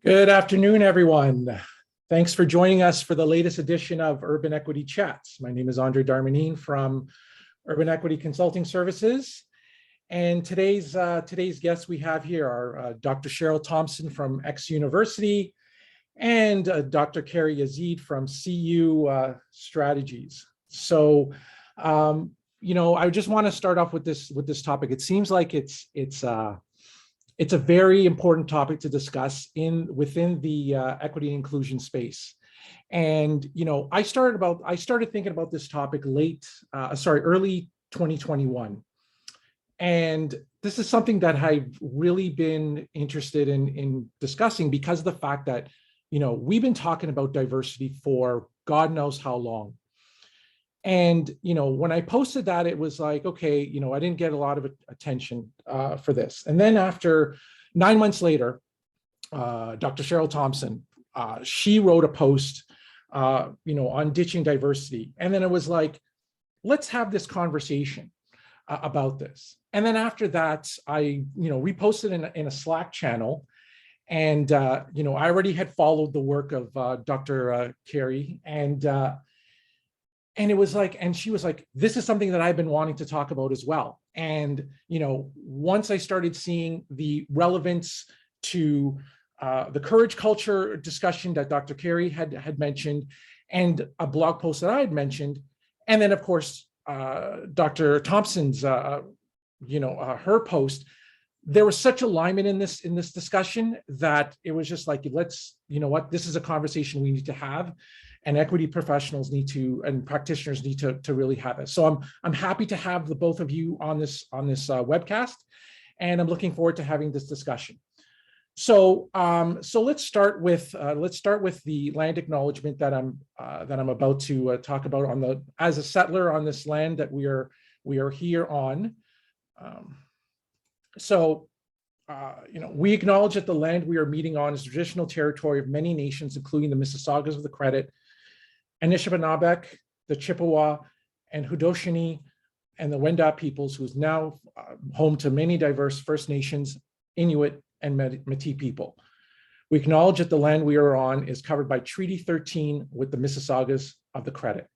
Good afternoon, everyone. Thanks for joining us for the latest edition of Urban Equity Chats. My name is Andre Darmanin from Urban Equity Consulting Services. And today's guests we have here are Dr. Cheryl Thompson from X University and Dr. Carey Yazeed from CU Strategies. So, I just want to start off with this topic. It seems like it's a very important topic to discuss within the equity and inclusion space. And I started thinking about this topic early 2021. And this is something that I've really been interested in discussing because of the fact that we've been talking about diversity for God knows how long. And when I posted that, it was like, okay, I didn't get a lot of attention for this. And then after 9 months later, Dr. Cheryl Thompson, she wrote a post, on ditching diversity. And then it was like, let's have this conversation about this. And then after that, I reposted in a Slack channel. And I already had followed the work of Dr. Carey, and it was like, and she was like, this is something that I've been wanting to talk about as well. And, once I started seeing the relevance to the courage culture discussion that Dr. Carey had mentioned, and a blog post that I had mentioned, and then of course, Dr. Thompson's, her post, there was such alignment in this discussion that it was just like, this is a conversation we need to have. And equity professionals and practitioners need to really have it. So I'm happy to have the both of you on this webcast, and I'm looking forward to having this discussion. So let's start with the land acknowledgement that I'm about to talk about as a settler on this land that we are here on. We acknowledge that the land we are meeting on is traditional territory of many nations, including the Mississaugas of the Credit, Anishinaabe, the Chippewa, and Haudenosaunee, and the Wendat peoples, who is now home to many diverse First Nations, Inuit, and Métis people. We acknowledge that the land we are on is covered by Treaty 13 with the Mississaugas of the Credit.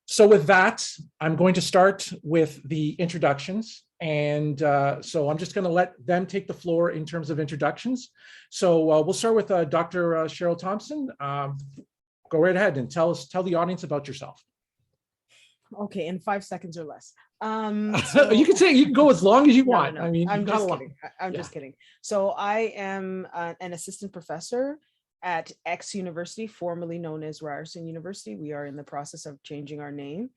So with that, I'm going to start with the introductions. And so I'm just going to let them take the floor in terms of introductions. So we'll start with Dr. Cheryl Thompson. Go right ahead and tell the audience about yourself. Okay, in 5 seconds or less. You can go as long as you want. No. I mean, I'm just kidding. So I am an assistant professor at X University, formerly known as Ryerson University. We are in the process of changing our name.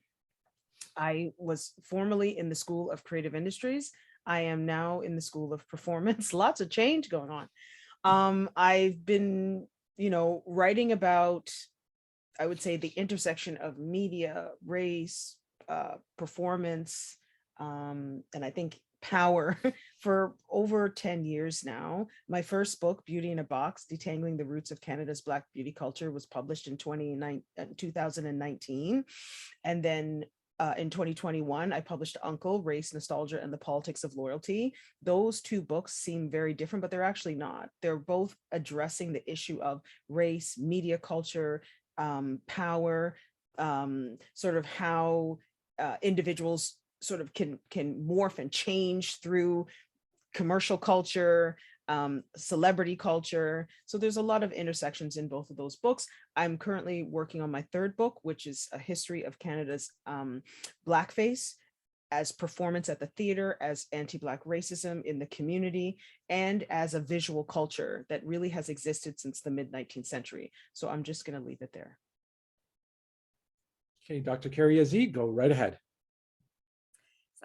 I was formerly in the School of Creative Industries. I am now in the School of Performance. Lots of change going on. I've been, writing about, I would say, the intersection of media, race, performance, and I think power for over 10 years now. My first book, Beauty in a Box, Detangling the Roots of Canada's Black Beauty Culture, was published in 2019. And then in 2021, I published Uncle, Race, Nostalgia, and the Politics of Loyalty. Those two books seem very different, but they're actually not. They're both addressing the issue of race, media culture, power, sort of how individuals sort of can morph and change through commercial culture, celebrity culture. So there's a lot of intersections in both of those books. I'm currently working on my third book, which is a history of Canada's Blackface as performance at the theater, as anti-Black racism in the community, and as a visual culture that really has existed since the mid-19th century. So I'm just going to leave it there. Okay, Dr. Carey Yazeed, go right ahead.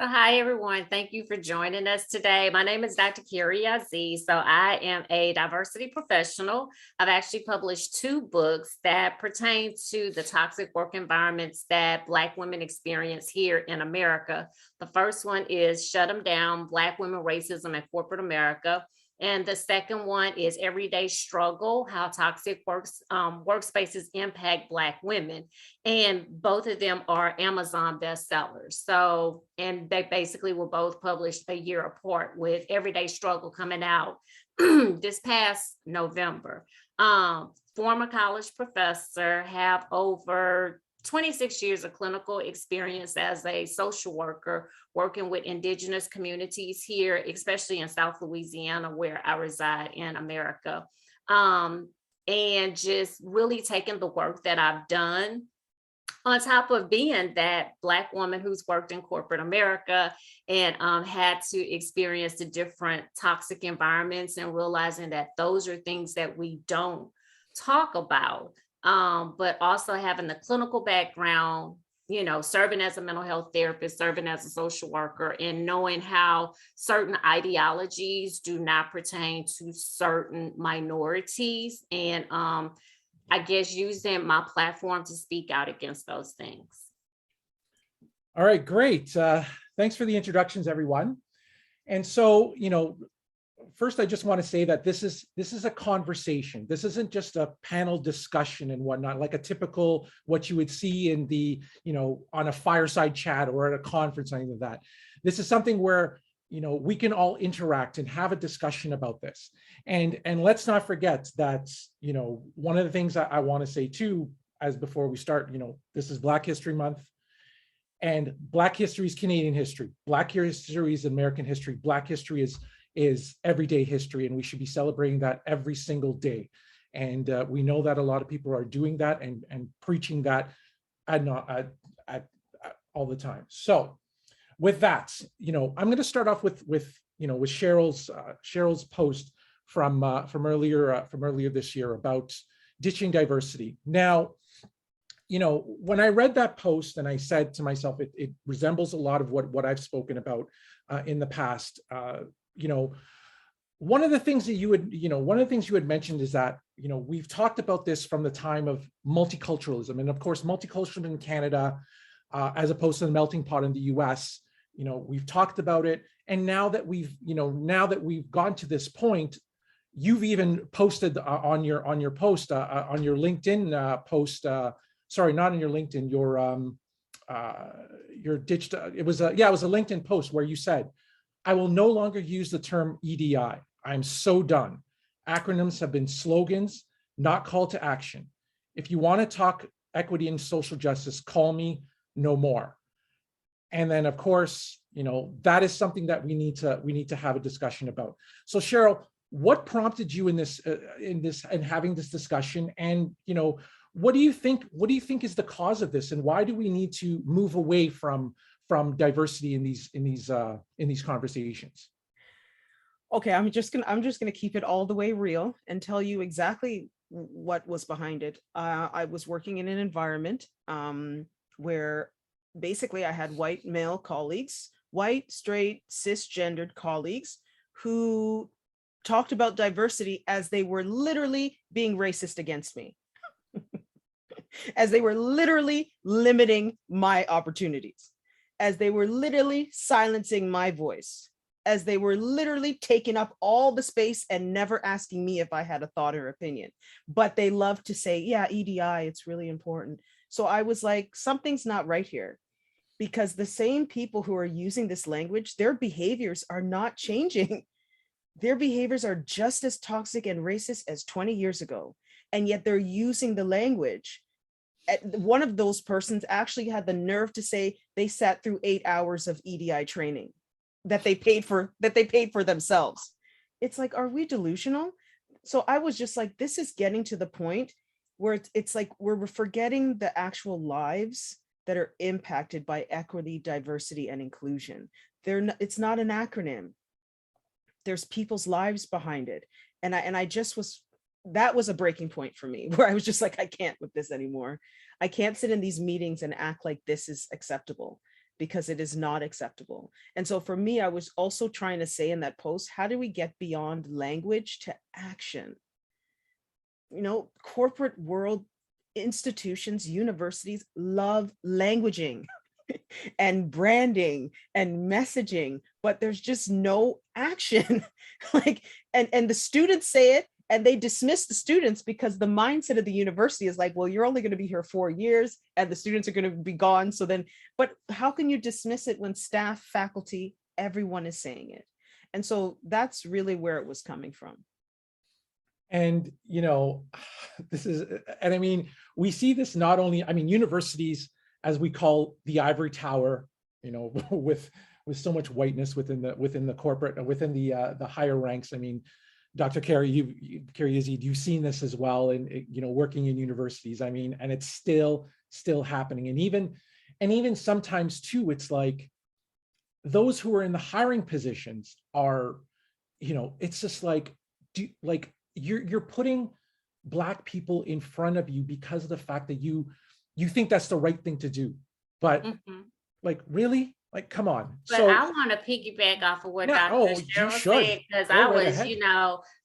So hi, everyone. Thank you for joining us today. My name is Dr. Carey Yazeed. So I am a diversity professional. I've actually published 2 books that pertain to the toxic work environments that Black women experience here in America. The first one is Shut 'Em Down, Black Women, Racism in Corporate America. And the second one is Everyday Struggle, How Toxic Workspaces Impact Black Women. And both of them are Amazon bestsellers. So, and they basically were both published a year apart, with Everyday Struggle coming out this past November. Former college professor, have over 26 years of clinical experience as a social worker working with indigenous communities here, especially in South Louisiana, where I reside in America. And just really taking the work that I've done, on top of being that Black woman who's worked in corporate America and had to experience the different toxic environments, and realizing that those are things that we don't talk about, but also having the clinical background, serving as a mental health therapist, serving as a social worker, and knowing how certain ideologies do not pertain to certain minorities. And I guess using my platform to speak out against those things. All right, great. Thanks for the introductions, everyone. And so, first, I just want to say that this is a conversation. This isn't just a panel discussion and whatnot, like a typical what you would see in the, on a fireside chat or at a conference, anything like that. This is something where, we can all interact and have a discussion about this. And let's not forget that, one of the things that I want to say too, as before we start, this is Black History Month. And Black history is Canadian history. Black history is American history. Black history is everyday history, and we should be celebrating that every single day. And we know that a lot of people are doing that and preaching that all the time. So with that, I'm going to start off with Cheryl's post from earlier this year about ditching diversity. Now, when I read that post, and I said to myself, it resembles a lot of what I've spoken about in the past. One of the things that you had mentioned is that, we've talked about this from the time of multiculturalism, and of course, multiculturalism in Canada, as opposed to the melting pot in the US. We've talked about it, and now that we've gone to this point, you've even posted on your post on your LinkedIn post. Sorry, not on your LinkedIn. Your ditched. It was a LinkedIn post where you said, "I will no longer use the term EDI. I'm so done. Acronyms have been slogans, not call to action. If you want to talk equity and social justice, call me, no more." And then, of course, that is something that we need to have a discussion about. So, Cheryl, what prompted you in having this discussion? And, what do you think is the cause of this, and why do we need to move away from diversity in these conversations? Okay, I'm just gonna keep it all the way real and tell you exactly what was behind it. I was working in an environment where basically I had white male colleagues, white, straight, cisgendered colleagues who talked about diversity as they were literally being racist against me, as they were literally limiting my opportunities, as they were literally silencing my voice, as they were literally taking up all the space and never asking me if I had a thought or opinion. But they love to say, yeah, EDI, it's really important. So I was like, something's not right here, because the same people who are using this language, their behaviors are not changing. Their behaviors are just as toxic and racist as 20 years ago. And yet they're using the language. One of those persons actually had the nerve to say they sat through 8 hours of EDI training that they paid for themselves. It's like, are we delusional? So I was just like, this is getting to the point where it's like we're forgetting the actual lives that are impacted by equity, diversity, and inclusion. It's not an acronym. There's people's lives behind it. And that was a breaking point for me, where I was just like, I can't with this anymore. I can't sit in these meetings and act like this is acceptable, because it is not acceptable. And so for me, I was also trying to say in that post, how do we get beyond language to action? Corporate world, institutions, universities love languaging and branding and messaging, but there's just no action. And the students say it, and they dismiss the students because the mindset of the university is like, well, you're only going to be here 4 years and the students are going to be gone. So then, but how can you dismiss it when staff, faculty, everyone is saying it? And so that's really where it was coming from. And, this is, and I mean, we see this not only, I mean, universities, as we call the ivory tower, with so much whiteness within the corporate, within the higher ranks. I mean, Dr. Carey, Carey Yazeed, you've seen this as well, and working in universities. I mean, and it's still happening, and even sometimes too, it's like those who are in the hiring positions are, it's just like, you're putting Black people in front of you because of the fact that you think that's the right thing to do, but like, really? Like, come on. But I want to piggyback off of what Dr. Cheryl said, because I was,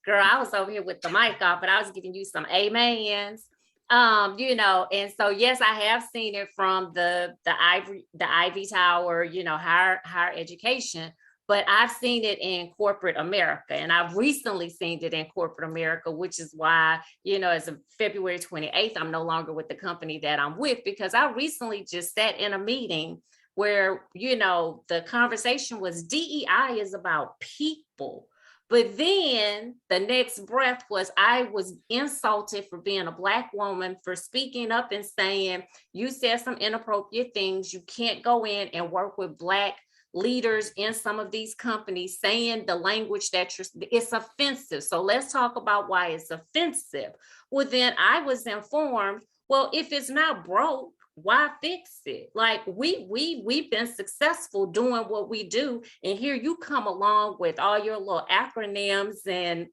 girl, I was over here with the mic off, but I was giving you some amens, and so, yes, I have seen it from the Ivy Tower, higher education, but I've seen it in corporate America, and I've recently seen it in corporate America, which is why, as of February 28th, I'm no longer with the company that I'm with, because I recently just sat in a meeting where, the conversation was DEI is about people. But then the next breath was, I was insulted for being a Black woman, for speaking up and saying, you said some inappropriate things. You can't go in and work with Black leaders in some of these companies, saying the language that it's offensive. So let's talk about why it's offensive. Well, then I was informed, well, if it's not broke, why fix it? Like, we've been successful doing what we do, and here you come along with all your little acronyms, and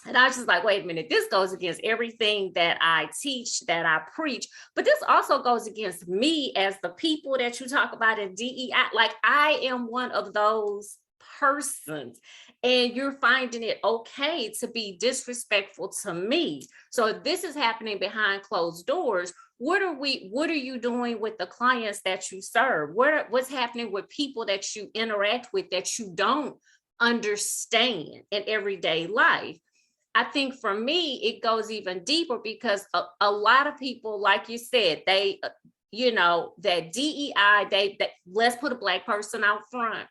I was just like, wait a minute, this goes against everything that I teach, that I preach, but this also goes against me as the people that you talk about in DEI. Like, I am one of those persons, and you're finding it okay to be disrespectful to me. So if this is happening behind closed doors, what are you doing with the clients that you serve? What's happening with people that you interact with that you don't understand in everyday life? I think for me, it goes even deeper, because a lot of people, like you said, they, that DEI, let's put a Black person out front.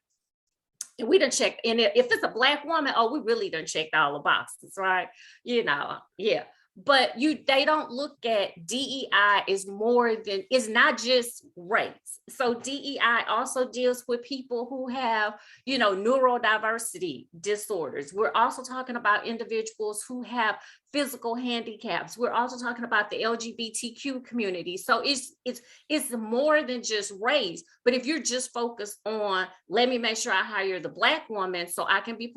And we done checked, and if it's a Black woman, we really done checked all the boxes, right? Yeah. But they don't look at DEI is more than, it's not just race. So DEI also deals with people who have, neurodiversity disorders. We're also talking about individuals who have physical handicaps. We're also talking about the LGBTQ community. So it's more than just race. But if you're just focused on, let me make sure I hire the Black woman so I can be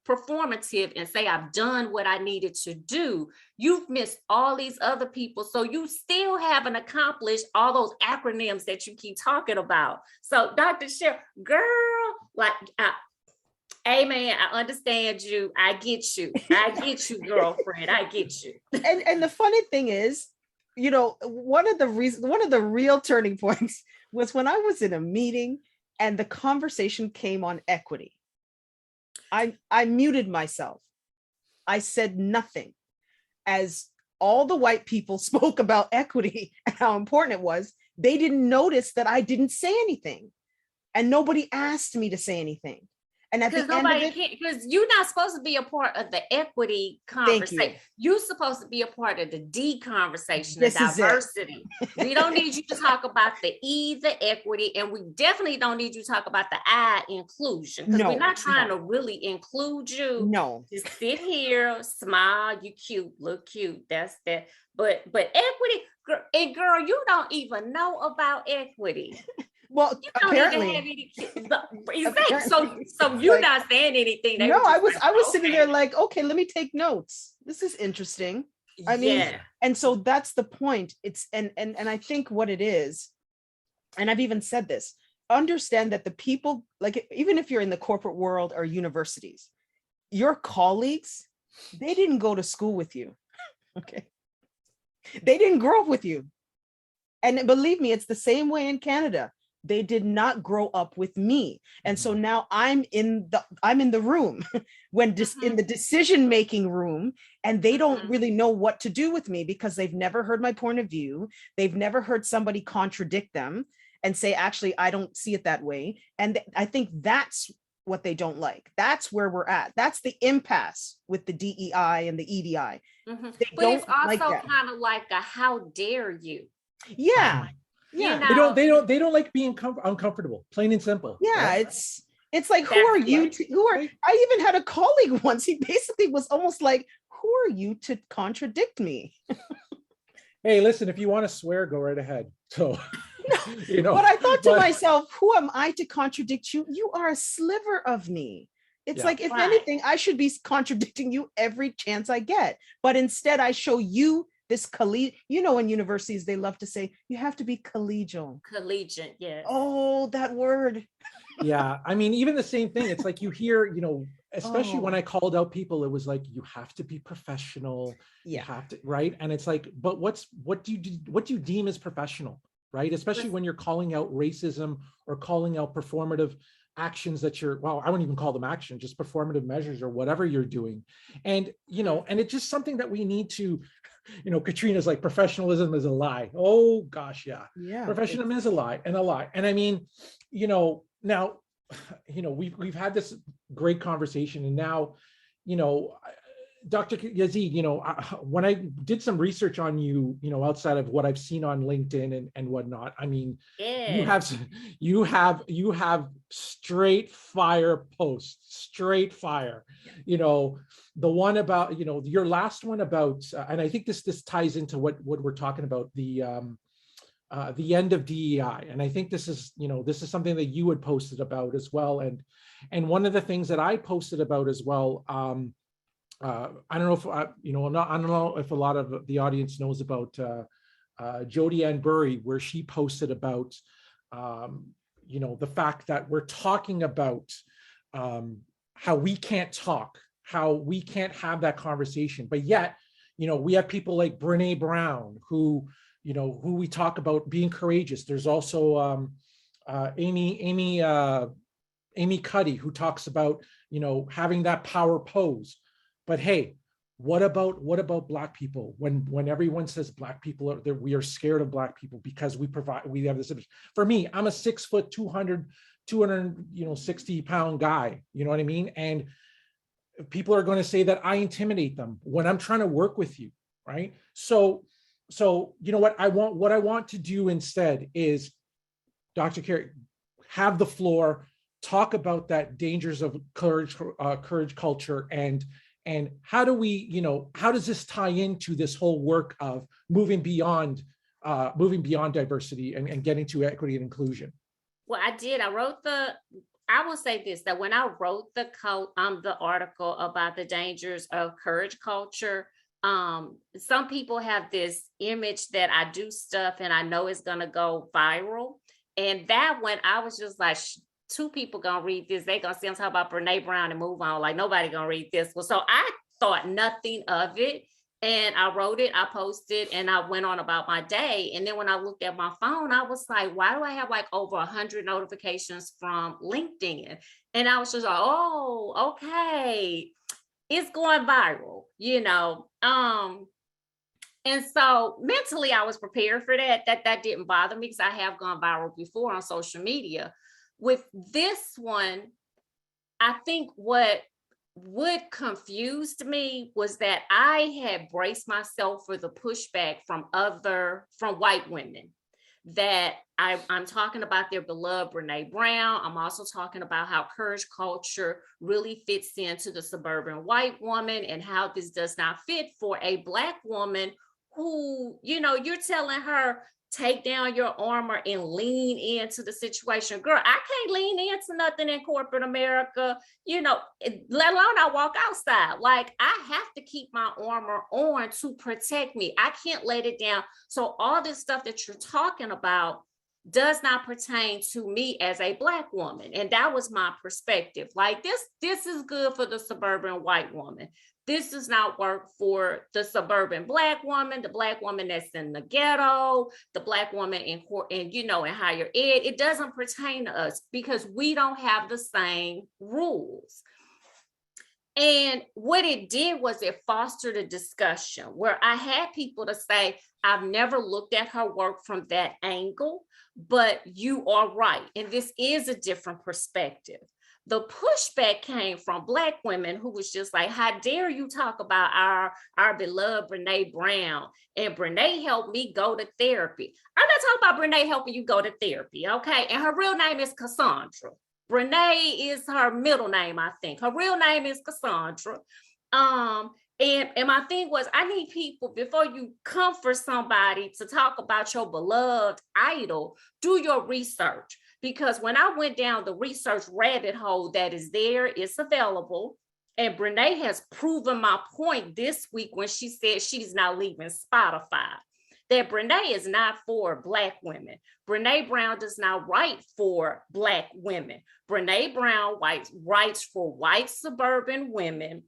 performative and say I've done what I needed to do, you've missed all these other people. So you still haven't accomplished all those acronyms that you keep talking about. So Dr. Cheryl, girl, like, amen, I understand you. I get you, girlfriend. I get you. And the funny thing is, one of the real turning points was when I was in a meeting and the conversation came on equity. I muted myself. I said nothing, as all the white people spoke about equity and how important it was. They didn't notice that I didn't say anything, and nobody asked me to say anything. And at the end of it, because you're not supposed to be a part of the equity conversation. You're supposed to be a part of the D conversation, the diversity. We don't need you to talk about the E, the equity, and we definitely don't need you to talk about the I, inclusion. Because we're not trying to really include you. No. Just sit here, smile, you cute, look cute. That's that. But equity, girl, you don't even know about equity. Well, apparently. So you're not saying anything. No, I was sitting there like, okay, let me take notes. This is interesting. I mean, and so that's the point. It's and I think what it is, and I've even said this, understand that the people, like, even if you're in the corporate world or universities, your colleagues, they didn't go to school with you. Okay. They didn't grow up with you. And believe me, it's the same way in Canada. They did not grow up with me. And so now I'm in the room when in the decision-making room, and they don't really know what to do with me because they've never heard my point of view. They've never heard somebody contradict them and say, actually, I don't see it that way. And I think that's what they don't like. That's where we're at. That's the impasse with the DEI and the EDI. Mhm. They But don't it's also like that. kind of like a how dare you? Yeah. You Yeah. know, They don't like being uncomfortable, plain and simple. Yeah. right? It's like, who That's are you right. to, who are, Right. I even had a colleague once, he basically was almost like, who are you to contradict me? Hey, listen, if you want to swear, go right ahead. So, you know, But I thought to but- myself, who am I to contradict you? You are a sliver of me. It's Yeah. like, if Right. anything, I should be contradicting you every chance I get. But instead, I show you this in universities, they love to say, you have to be collegial. Collegiate, yes. Oh, that word. yeah, I mean, even the same thing. It's like you hear, especially when Oh. I called out people, it was like, you have to be professional. You Yeah. have to, right? And it's like, but what do you deem as professional, right? Especially when you're calling out racism or calling out performative actions that I wouldn't even call them action, just performative measures or whatever you're doing. And, and it's just something that we need to, Katrina's like, professionalism is a lie. Oh gosh, yeah. Yeah. Professionalism is a lie and a lie. And I mean, now, we've had this great conversation, and now, Dr. Yazeed, when I did some research on you, outside of what I've seen on LinkedIn and whatnot, I mean, Yes. you have straight fire posts, straight fire. The one about, your last one about, and I think this ties into what we're talking about, the end of DEI. And I think this is something that you had posted about as well. And one of the things that I posted about as well, I don't know if I don't know if a lot of the audience knows about Jodi Ann Burry, where she posted about the fact that we're talking about how we can't talk, how we can't have that conversation, but yet we have people like Brene Brown who we talk about being courageous. There's also Amy Cuddy, who talks about having that power pose. But hey, what about Black people? When everyone says Black people are there, we are scared of Black people because we have this image. For me, I'm a 6 foot 260 pound guy. You know what I mean? And people are going to say that I intimidate them when I'm trying to work with you, right? So what I want to do instead is, Dr. Carey, have the floor, talk about that dangers of courage culture, and how does this tie into this whole work of moving beyond diversity and getting to equity and inclusion? Well, I will say this, that when I wrote the article about the dangers of courage culture, some people have this image that I do stuff and I know it's going to go viral. And that one, I was just like, two people gonna read this, they gonna see I'm talking about Brene Brown and move on, like nobody gonna read this. Well, so I thought nothing of it, and I wrote it, I posted, and I went on about my day. And then when I looked at my phone, I was like, why do I have like over 100 notifications from LinkedIn? And I was just like, oh, okay, it's going viral, and so mentally I was prepared for that didn't bother me because I have gone viral before on social media. With this one, I think what confused me was that I had braced myself for the pushback from white women, that I'm talking about their beloved Brene Brown. I'm also talking about how courage culture really fits into the suburban white woman and how this does not fit for a Black woman who, you're telling her, take down your armor and lean into the situation. Girl, I can't lean into nothing in corporate America, let alone I walk outside. Like, I have to keep my armor on to protect me. I can't let it down. So all this stuff that you're talking about does not pertain to me as a Black woman. And that was my perspective. Like, this is good for the suburban white woman. This does not work for the suburban Black woman, the Black woman that's in the ghetto, the Black woman in higher ed. It doesn't pertain to us because we don't have the same rules. And what it did was it fostered a discussion where I had people to say, I've never looked at her work from that angle, but you are right. And this is a different perspective. the pushback came from Black women who was just like, how dare you talk about our beloved Brene Brown? And Brene helped me go to therapy. I'm not talking about Brene helping you go to therapy, okay? And her real name is Cassandra. Brene is her middle name, I think. Her real name is Cassandra. And my thing was, I need people, before you come for somebody to talk about your beloved idol, do your research. Because when I went down the research rabbit hole that is there, it's available. And Brene has proven my point this week when she said she's not leaving Spotify, that Brene is not for Black women. Brene Brown does not write for Black women. Brene Brown writes for white suburban women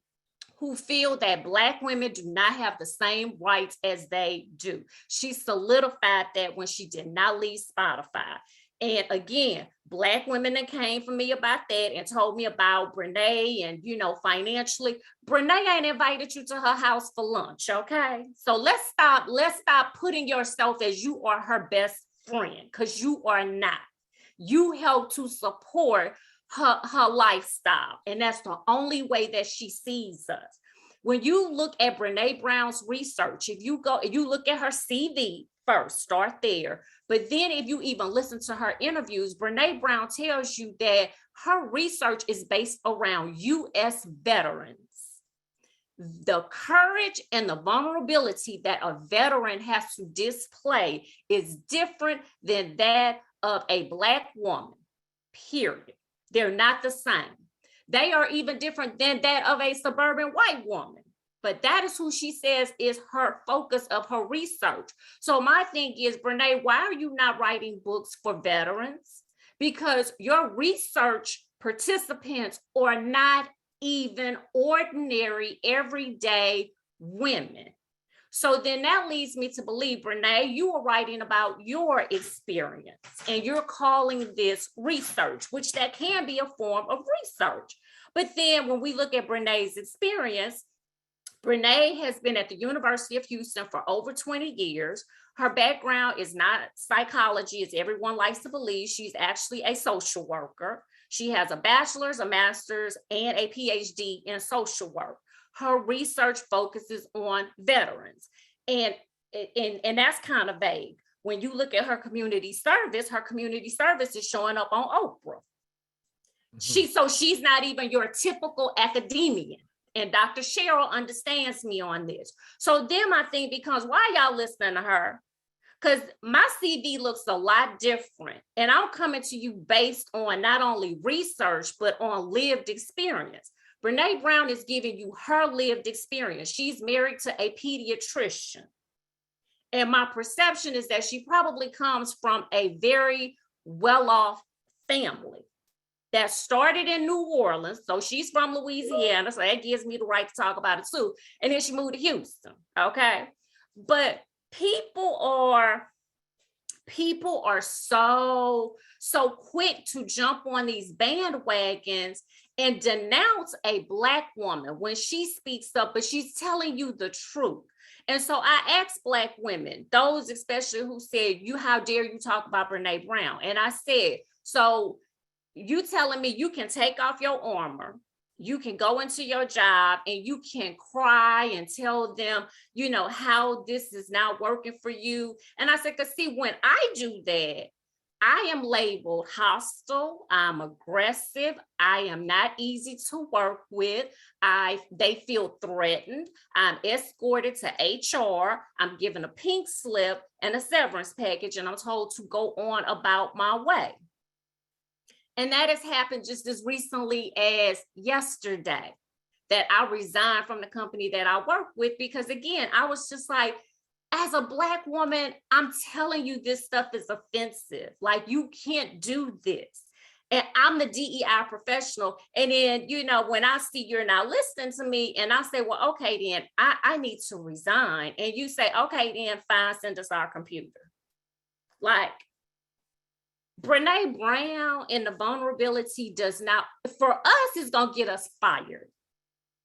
who feel that Black women do not have the same rights as they do. She solidified that when she did not leave Spotify. And again, Black women that came for me about that and told me about Brene and, financially, Brene ain't invited you to her house for lunch, okay? So let's stop putting yourself as you are her best friend, because you are not. You help to support her lifestyle, and that's the only way that she sees us. When you look at Brene Brown's research, if you look at her CV first, start there. But then if you even listen to her interviews, Brene Brown tells you that her research is based around U.S. veterans. The courage and the vulnerability that a veteran has to display is different than that of a Black woman, period. They're not the same. They are even different than that of a suburban white woman. But that is who she says is her focus of her research. So my thing is, Brene, why are you not writing books for veterans? Because your research participants are not even ordinary, everyday women. So then that leads me to believe, Brene, you are writing about your experience and you're calling this research, which that can be a form of research. But then when we look at Brene's experience, Brene has been at the University of Houston for over 20 years. Her background is not psychology, as everyone likes to believe. She's actually a social worker. She has a bachelor's, a master's, and a PhD in social work. Her research focuses on veterans. And that's kind of vague. When you look at her community service is showing up on Oprah. So she's not even your typical academician. And Dr. Cheryl understands me on this. So then my thing becomes, why y'all listening to her? Because my CV looks a lot different. And I'm coming to you based on not only research, but on lived experience. Brene Brown is giving you her lived experience. She's married to a pediatrician. And my perception is that she probably comes from a very well-off family that started in New Orleans. So she's from Louisiana. So that gives me the right to talk about it too. And then she moved to Houston. Okay. But people are so quick to jump on these bandwagons and denounce a Black woman when she speaks up, but she's telling you the truth. And so I asked Black women, those especially who said, how dare you talk about Brene Brown? And I said, so you telling me you can take off your armor, you can go into your job and you can cry and tell them, how this is not working for you. And I said, because see, when I do that, I am labeled hostile, I'm aggressive, I am not easy to work with, they feel threatened, I'm escorted to HR, I'm given a pink slip and a severance package, and I'm told to go on about my way. And that has happened just as recently as yesterday, that I resigned from the company that I work with, because again, I was just like, as a Black woman, I'm telling you this stuff is offensive. Like, you can't do this. And I'm the DEI professional. And then, when I see you're not listening to me and I say, well, okay, then I need to resign. And you say, okay, then fine, send us our computer. Like, Brene Brown and the vulnerability does not, for us, it's going to get us fired.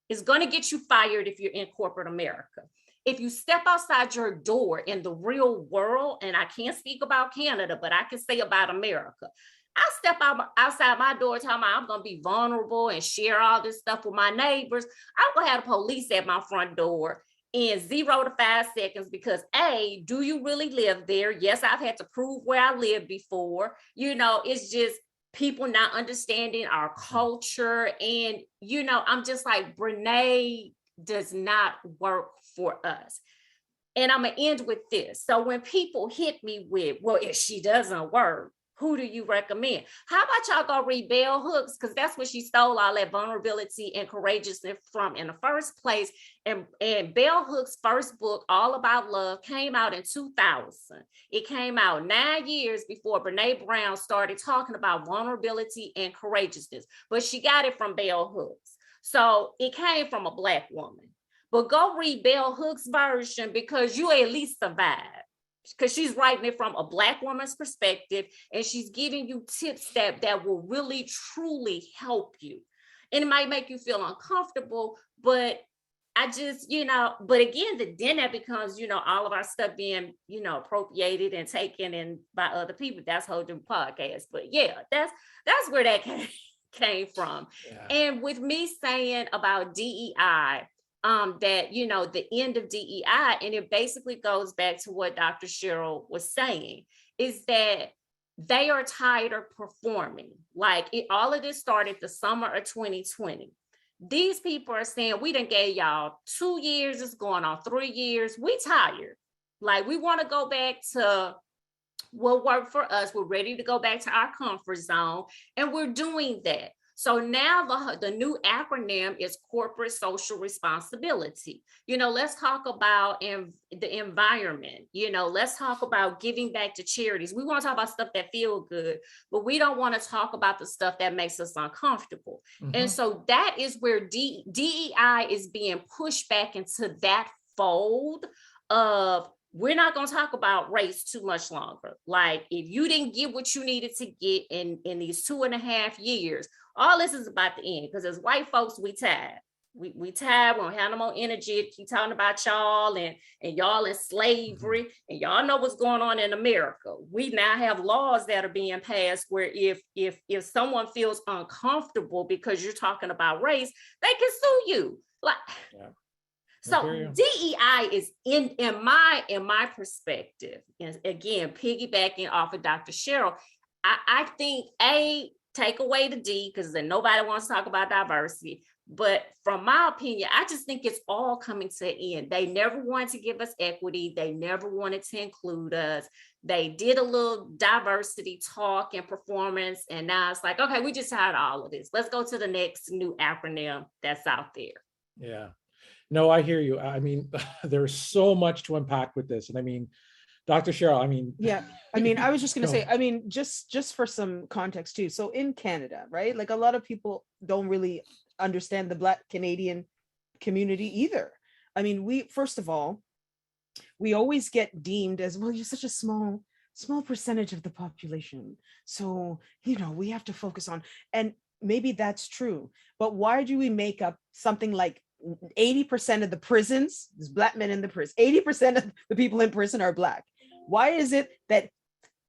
It's going to get you fired if you're in corporate America. If you step outside your door in the real world, and I can't speak about Canada, but I can say about America, I step outside my door talking about I'm gonna be vulnerable and share all this stuff with my neighbors. I'm gonna have the police at my front door in 0 to 5 seconds because A, do you really live there? Yes, I've had to prove where I lived before. It's just people not understanding our culture. And, I'm just like, Brene does not work for us. And I'm gonna end with this. So when people hit me with, well, if she doesn't work, who do you recommend? How about y'all go read Bell Hooks? Because that's where she stole all that vulnerability and courageousness from in the first place. And Bell Hooks' first book, All About Love, came out in 2000. It came out 9 years before Brene Brown started talking about vulnerability and courageousness. But she got it from Bell Hooks. So it came from a Black woman. But go read Bell Hooks' version because you at least survive. Because she's writing it from a Black woman's perspective, and she's giving you tips that will really, truly help you. And it might make you feel uncomfortable, but I just, but again, then that becomes, all of our stuff being, appropriated and taken in by other people. That's whole different podcast. But yeah, that's where that came from. Yeah. And with me saying about DEI, that, the end of DEI, and it basically goes back to what Dr. Cheryl was saying, is that they are tired of performing. Like all of this started the summer of 2020. These people are saying, we done gave y'all 2 years, it's going on 3 years. We tired. Like we want to go back to what worked for us. We're ready to go back to our comfort zone, and we're doing that. So now the new acronym is corporate social responsibility. Let's talk about the environment. Let's talk about giving back to charities. We want to talk about stuff that feel good, but we don't want to talk about the stuff that makes us uncomfortable. Mm-hmm. And so that is where DEI is being pushed back into that fold of, we're not going to talk about race too much longer. Like if you didn't get what you needed to get in these 2.5 years, all this is about the end. Because as white folks, we tired. We tired. We don't have no more energy to keep talking about y'all and y'all in slavery. And y'all know what's going on in America. We now have laws that are being passed where if someone feels uncomfortable because you're talking about race, they can sue you. Like, yeah. So DEI is in my perspective, and again, piggybacking off of Dr. Cheryl, I think take away the D, because then nobody wants to talk about diversity. But from my opinion, I just think it's all coming to an end. They never wanted to give us equity. They never wanted to include us. They did a little diversity talk and performance. And now it's like, okay, we just had all of this. Let's go to the next new acronym that's out there. Yeah. No, I hear you. I mean, there's so much to unpack with this. And I mean, Dr. Cheryl, I was just going to say, just for some context too. So in Canada, right? Like a lot of people don't really understand the Black Canadian community either. I mean, first of all, we always get deemed as, well, you're such a small percentage of the population. So, we have to focus on, and maybe that's true, but why do we make up something like 80% of the prisons, there's Black men in the prison, 80% of the people in prison are Black? Why is it that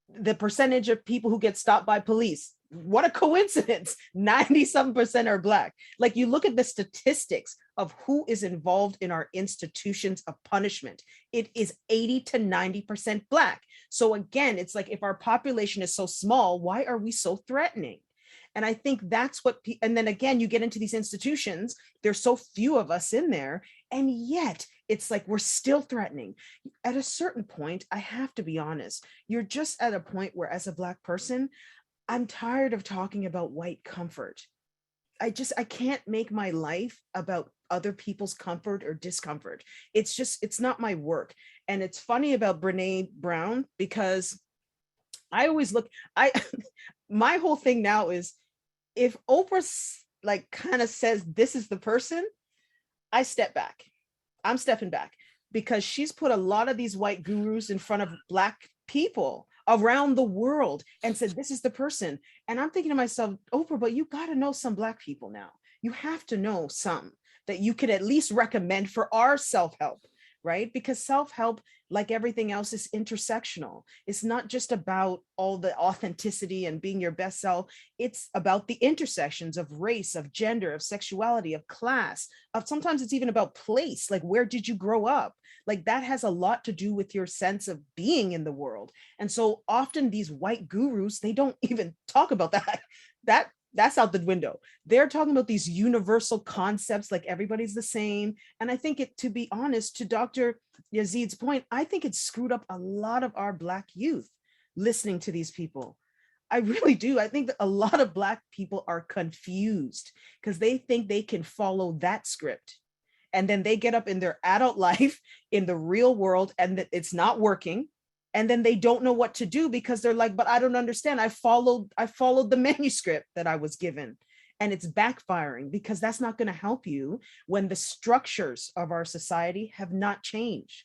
the percentage of people who get stopped by police, what a coincidence, 90-some% are Black? Like, you look at the statistics of who is involved in our institutions of punishment, it is 80 to 90% Black. So again, it's like, if our population is so small, why are we so threatening? And I think that's what, and then again, you get into these institutions, there's so few of us in there, and yet it's like, we're still threatening. At a certain point, I have to be honest, you're just at a point where, as a Black person, I'm tired of talking about white comfort. I can't make my life about other people's comfort or discomfort. It's not my work. And it's funny about Brene Brown, because I always look, my whole thing now is, if Oprah like kind of says this is the person, I step back. I'm stepping back, because she's put a lot of these white gurus in front of Black people around the world and said, this is the person. And I'm thinking to myself, Oprah, but you got to know some Black people now. You have to know some that you could at least recommend for our self-help. right? Because self-help, like everything else, is intersectional. It's not just about all the authenticity and being your best self. It's about the intersections of race, of gender, of sexuality, of class, of sometimes it's even about place. Like, where did you grow up? Like, that has a lot to do with your sense of being in the world. And so often these white gurus, they don't even talk about that. That's out the window. They're talking about these universal concepts, like everybody's the same. And I think it, to be honest, to Dr. Yazeed's point, I think it screwed up a lot of our Black youth listening to these people. I really do. I think that a lot of Black people are confused because they think they can follow that script. And then they get up in their adult life in the real world and that it's not working. And then they don't know what to do because they're like, but I don't understand. I followed the manuscript that I was given, and it's backfiring because that's not going to help you when the structures of our society have not changed.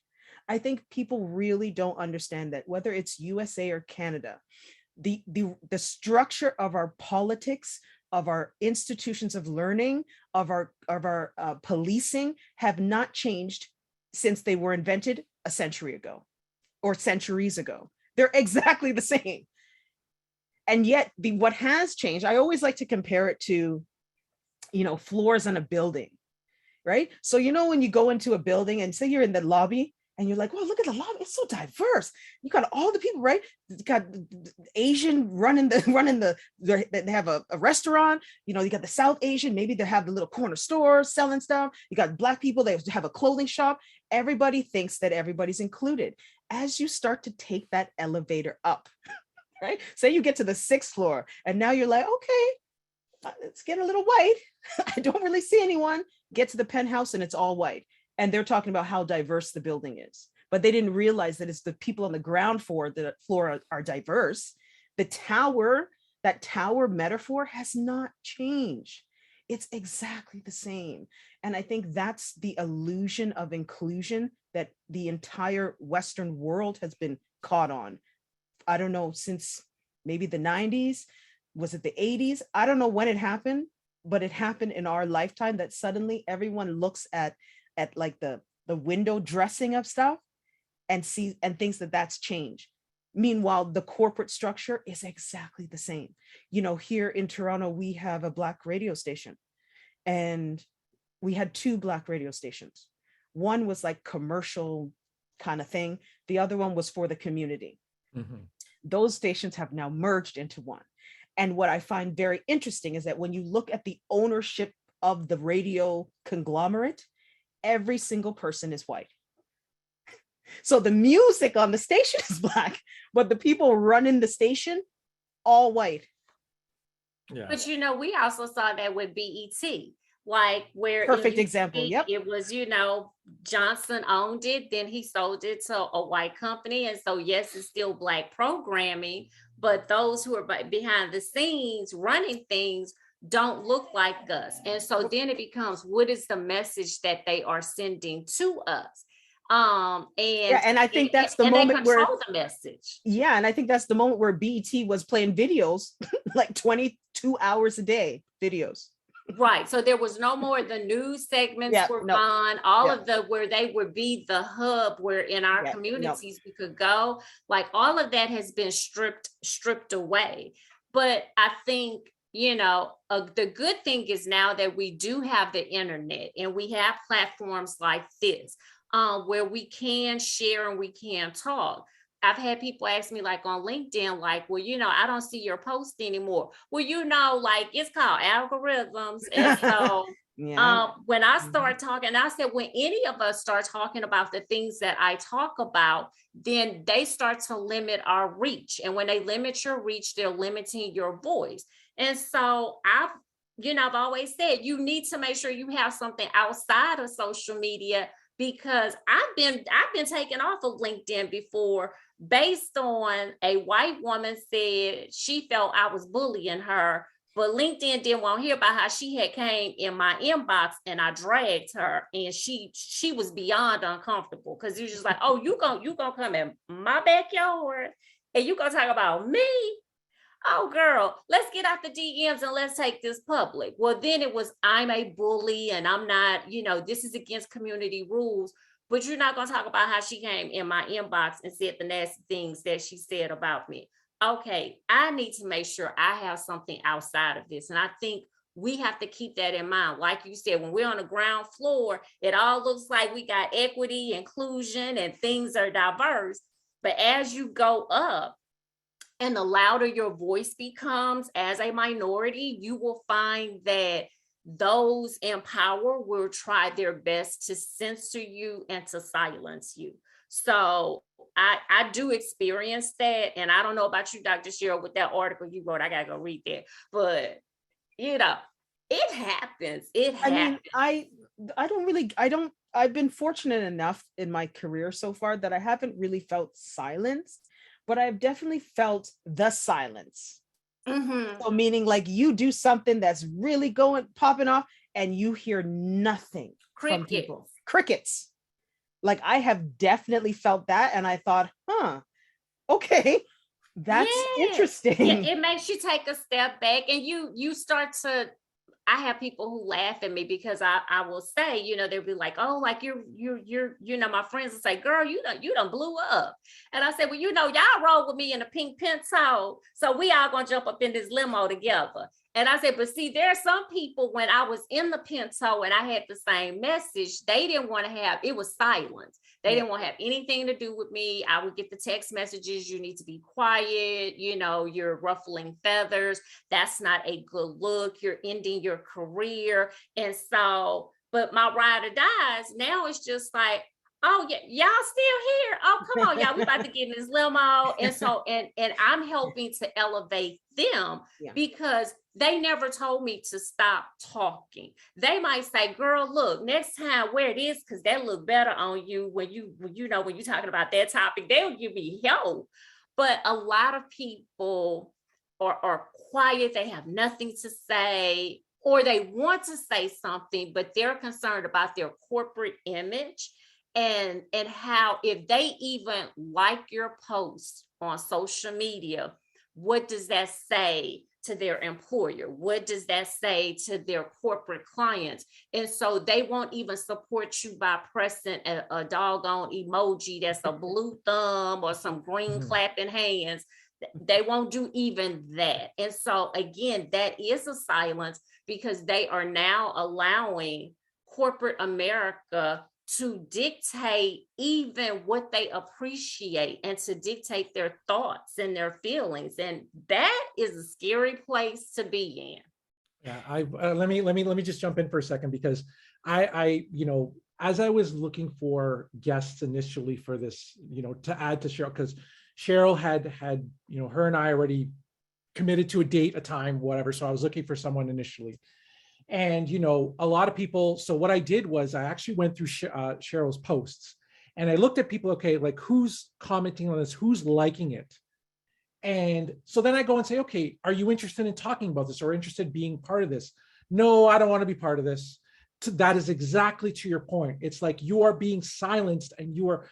I think people really don't understand that, whether it's USA or Canada, the structure of our politics, of our institutions of learning, of our policing have not changed since they were invented a century ago or centuries ago. They're exactly the same. And yet what has changed, I always like to compare it to, floors in a building, right? So, when you go into a building and say you're in the lobby and you're like, well, look at the lobby, it's so diverse. You got all the people, right? You got Asian running they have a restaurant, you got the South Asian, maybe they have the little corner store selling stuff. You got Black people, they have a clothing shop. Everybody thinks that everybody's included. As you start to take that elevator up, right? Say you get to the 6th floor and now you're like, okay, it's getting a little white. I don't really see anyone. Get to the penthouse and it's all white. And they're talking about how diverse the building is. But they didn't realize that it's the people on the ground floor that are diverse. That tower metaphor has not changed. It's exactly the same. And I think that's the illusion of inclusion that the entire Western world has been caught on. I don't know, since maybe the 90s, was it the 80s? I don't know when it happened, but it happened in our lifetime that suddenly everyone looks at like the window dressing of stuff and thinks that that's changed. Meanwhile, the corporate structure is exactly the same. Here in Toronto, we have a Black radio station, and we had 2 Black radio stations. One was like commercial kind of thing. The other one was for the community. Mm-hmm. Those stations have now merged into one. And what I find very interesting is that when you look at the ownership of the radio conglomerate, every single person is white. So the music on the station is Black, but the people running the station, all white. Yeah. But we also saw that with BET. Like where perfect example. Yep. It was, Johnson owned it, then he sold it to a white company. And so yes, it's still Black programming, but those who are behind the scenes running things don't look like us. And so then it becomes, what is the message that they are sending to us? And I think that's the moment where the message. Yeah, and I think that's the moment where BET was playing videos like 22 hours a day videos. Right. So there was no more, the news segments were gone. All of where they would be the hub where in our communities we could go. Like all of that has been stripped away. But I think, the good thing is now that we do have the internet and we have platforms like this where we can share and we can talk. I've had people ask me like on LinkedIn, like, well, I don't see your post anymore. Well, like it's called algorithms. And so when I start talking, I said, when any of us start talking about the things that I talk about, then they start to limit our reach. And when they limit your reach, they're limiting your voice. And so I've always said, you need to make sure you have something outside of social media, because I've been taken off of LinkedIn before based on a white woman said she felt I was bullying her, but LinkedIn didn't want to hear about how she had came in my inbox and I dragged her, and she was beyond uncomfortable because it was just like, oh, you gonna come in my backyard and you gonna talk about me? Oh, girl, let's get out the DMs and let's take this public. Well, then it was, I'm a bully and I'm not, this is against community rules. but you're not going to talk about how she came in my inbox and said the nasty things that she said about me. Okay, I need to make sure I have something outside of this. And I think we have to keep that in mind. Like you said, when we're on the ground floor, it all looks like we got equity, inclusion, and things are diverse. But as you go up, and the louder your voice becomes as a minority, you will find that those in power will try their best to censor you and to silence you. So I do experience that. And I don't know about you, Dr. Cheryl, with that article you wrote, I gotta go read that. But it happens. It happens. I've been fortunate enough in my career so far that I haven't really felt silence, but I've definitely felt the silence. Mm-hmm. So meaning like you do something that's really popping off and you hear nothing from people. Crickets. Like I have definitely felt that. And I thought, okay, that's interesting. Yeah, it makes you take a step back and you start to, I have people who laugh at me because I will say, they'll be like, oh, like you're, my friends will say, girl, you done blew up. And I said, well, y'all roll with me in a pink Pinto. So we all gonna jump up in this limo together. And I said, but see, there are some people when I was in the Pinto and I had the same message, they didn't want to have, it was silence. They didn't want to have anything to do with me. I would get the text messages, you need to be quiet, you're ruffling feathers. That's not a good look. You're ending your career. And so, but my ride or dies, now it's just like, oh yeah, y'all still here. Oh, come on, y'all. We about to get in this limo. And so, and I'm helping to elevate them because they never told me to stop talking. They might say, girl, look, next time wear this because that look better on you when you're talking about that topic, they'll give me help. But a lot of people are quiet, they have nothing to say, or they want to say something, but they're concerned about their corporate image. And how if they even like your post on social media, what does that say to their employer? What does that say to their corporate clients? And so they won't even support you by pressing a doggone emoji that's a blue thumb or some green clapping hands. They won't do even that. And so again, that is a silence because they are now allowing corporate America to dictate even what they appreciate and to dictate their thoughts and their feelings. And that is a scary place to be in. Yeah, let me just jump in for a second because I as I was looking for guests initially for this, to add to Cheryl, because Cheryl had her and I already committed to a date, a time, whatever. So I was looking for someone initially. And, a lot of people, so what I did was I actually went through Cheryl's posts and I looked at people, okay, like who's commenting on this, who's liking it. And so then I go and say, okay, are you interested in talking about this or interested in being part of this? No, I don't want to be part of this. That is exactly to your point. It's like you are being silenced and you are,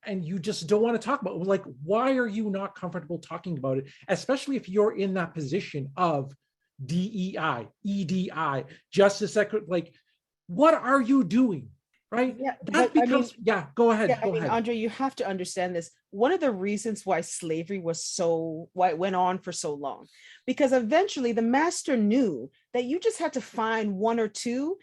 and you just don't want to talk about it. Like, why are you not comfortable talking about it? Especially if you're in that position of DEI, EDI, justice, like, what are you doing? Right? Yeah, that becomes, go ahead. Yeah, Andre, you have to understand this. One of the reasons why slavery why it went on for so long, because eventually the master knew that you just had to find one or two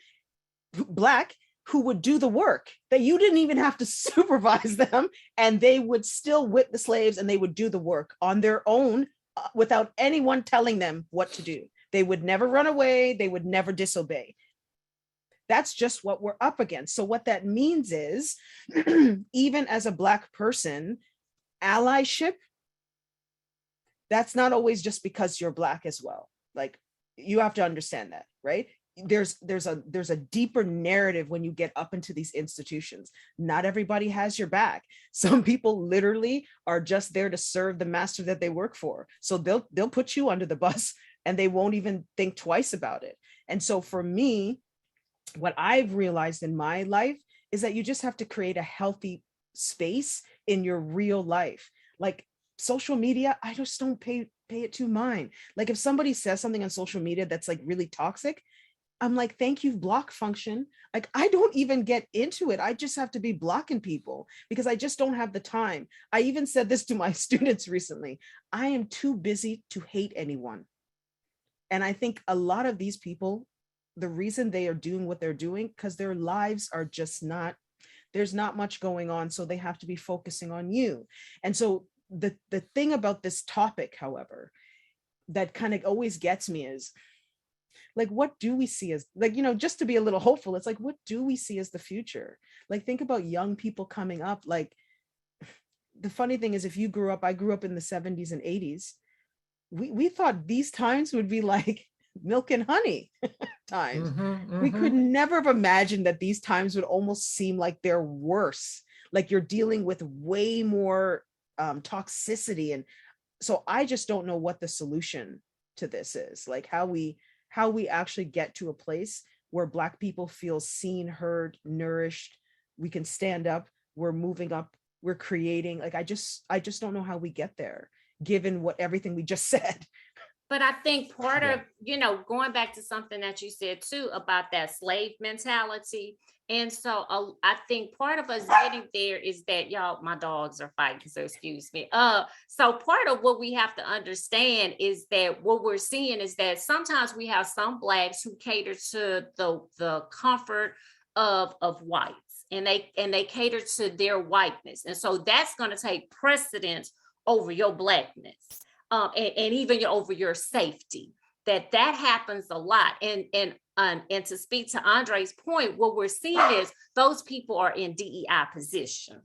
Black who would do the work, that you didn't even have to supervise them, and they would still whip the slaves and they would do the work on their own without anyone telling them what to do. They would never run away. They would never disobey. That's just what we're up against. So what that means is, even as a Black person, allyship, that's not always just because you're Black as well. Like, you have to understand that, right? There's a deeper narrative when you get up into these institutions. Not everybody has your back. Some people literally are just there to serve the master that they work for. So they'll put you under the bus and they won't even think twice about it. And so for me, what I've realized in my life is that you just have to create a healthy space in your real life. Like social media, I just don't pay it to mind. Like if somebody says something on social media that's like really toxic, I'm like, thank you, block function. Like, I don't even get into it. I just have to be blocking people because I just don't have the time. I even said this to my students recently. I am too busy to hate anyone. And I think a lot of these people, the reason they are doing what they're doing, because their lives are just not, there's not much going on. So they have to be focusing on you. And so the thing about this topic, however, that kind of always gets me is, like, what do we see as, like, just to be a little hopeful, it's like, what do we see as the future? Like, think about young people coming up. Like, the funny thing is, if you grew up, I grew up in the 70s and 80s, we thought these times would be like milk and honey times. We could never have imagined that these times would almost seem like they're worse, like you're dealing with way more toxicity. And so I just don't know what the solution to this is, like how we actually get to a place where Black people feel seen, heard, nourished. We can stand up, we're moving up, we're creating. Like, I just don't know how we get there, given what everything we just said. But I think part of, going back to something that you said too about that slave mentality. And so I think part of us getting there is that, y'all, my dogs are fighting, so excuse me. So part of what we have to understand is that what we're seeing is that sometimes we have some Blacks who cater to the comfort of whites, and they cater to their whiteness. And so that's going to take precedence over your Blackness. And even over your safety, that happens a lot. And to speak to Andre's point, what we're seeing is those people are in DEI positions.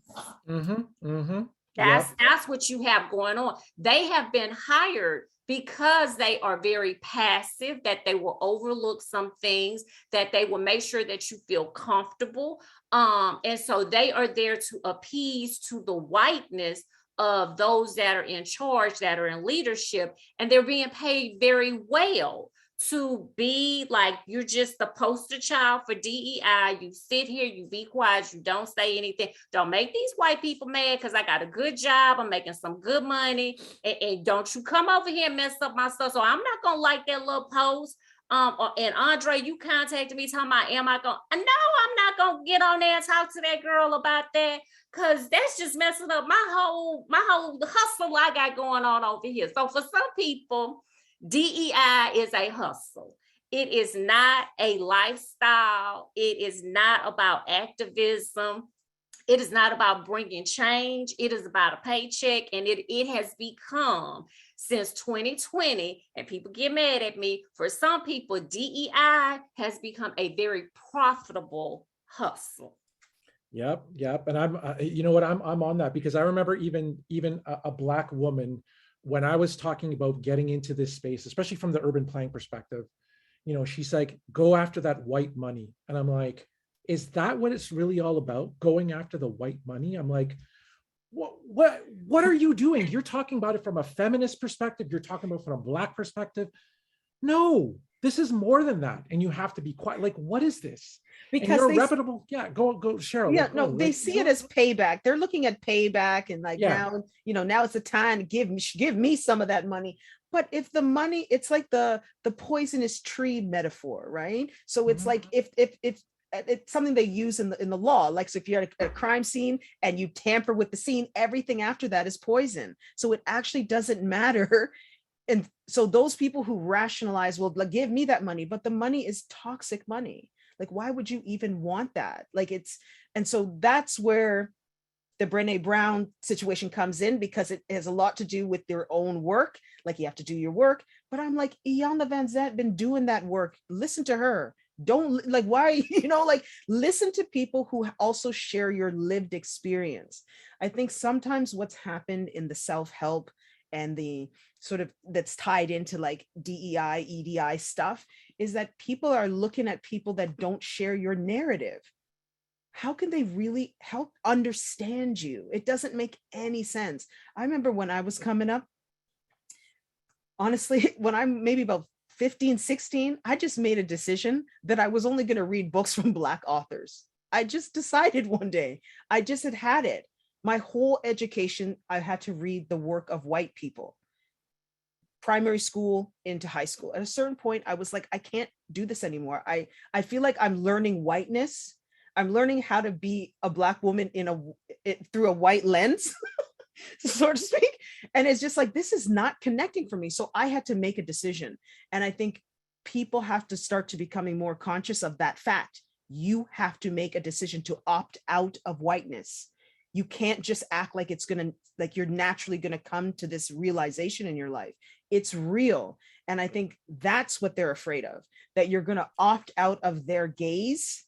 That's what you have going on. They have been hired because they are very passive, that they will overlook some things, that they will make sure that you feel comfortable. And so they are there to appease to the whiteness of those that are in charge, that are in leadership, and they're being paid very well to be like, you're just the poster child for DEI. You sit here, you be quiet, you don't say anything. Don't make these white people mad because I got a good job, I'm making some good money, and don't you come over here and mess up my stuff. So I'm not gonna like that little post. And Andre, you contacted me talking about, am I gonna? No, I'm not gonna get on there and talk to that girl about that, because that's just messing up my whole hustle I got going on over here. So for some people, DEI is a hustle. It is not a lifestyle. It is not about activism. It is not about bringing change. It is about a paycheck, and it has become, since 2020, and people get mad at me, for some people, DEI has become a very profitable hustle. Yep. And I'm, you know what, I'm on that, because I remember even a Black woman, when I was talking about getting into this space, especially from the urban planning perspective, she's like, go after that white money. And I'm like, is that what it's really all about? Going after the white money? I'm like, what are you doing? You're talking about it from a feminist perspective. You're talking about it from a Black perspective. No, this is more than that. And you have to be quiet. Like, what is this? Because you're reputable. Yeah, go, Cheryl. Yeah, no, they see it as payback. They're looking at payback, and like, now, now it's the time to give me some of that money. But if the money, it's like the poisonous tree metaphor, right? So it's like, if it's something they use in the law. Like, so if you're at a crime scene and you tamper with the scene, everything after that is poison. So it actually doesn't matter. And so those people who rationalize, well, like, give me that money, but the money is toxic money. Like, why would you even want that? Like, and so that's where the Brene Brown situation comes in, because it has a lot to do with their own work. Like, you have to do your work. But I'm like, Iyanla Vanzant been doing that work. Listen to her. Don't, like, why, like, listen to people who also share your lived experience. I think sometimes what's happened in the self-help and the sort of that's tied into like DEI, EDI stuff is that people are looking at people that don't share your narrative. How can they really help understand you? It doesn't make any sense. I remember when I was coming up, honestly, when I'm maybe about 15, 16, I just made a decision that I was only going to read books from Black authors. I just decided one day, I just had it. My whole education, I had to read the work of white people, primary school into high school. At a certain point, I was like, I can't do this anymore. I feel like I'm learning whiteness. I'm learning how to be a Black woman through a white lens, so to speak. And it's just like, this is not connecting for me. So I had to make a decision. And I think people have to start to becoming more conscious of that fact. You have to make a decision to opt out of whiteness. You can't just act like you're naturally gonna come to this realization in your life. It's real. And I think that's what they're afraid of, that you're gonna opt out of their gaze,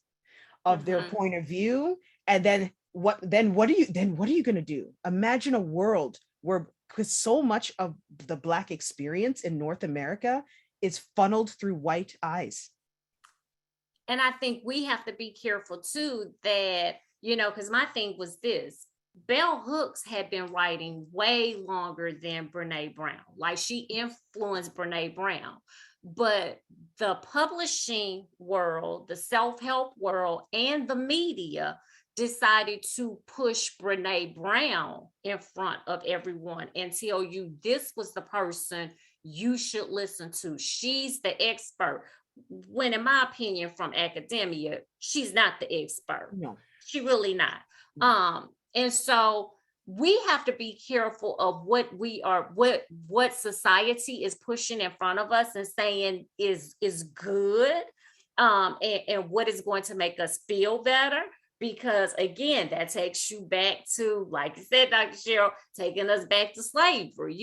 of their point of view. And then what are you gonna do? Imagine a world where, because so much of the Black experience in North America is funneled through white eyes. And I think we have to be careful too that, because my thing was this: Bell Hooks had been writing way longer than Brene Brown. Like, she influenced Brene Brown. But the publishing world, the self-help world, and the media decided to push Brene Brown in front of everyone and tell you this was the person you should listen to. She's the expert. When, in my opinion, from academia, she's not the expert. No, she really not. And so we have to be careful of what society is pushing in front of us and saying is good, and what is going to make us feel better. Because again, that takes you back to, like you said, Dr. Cheryl, taking us back to slavery,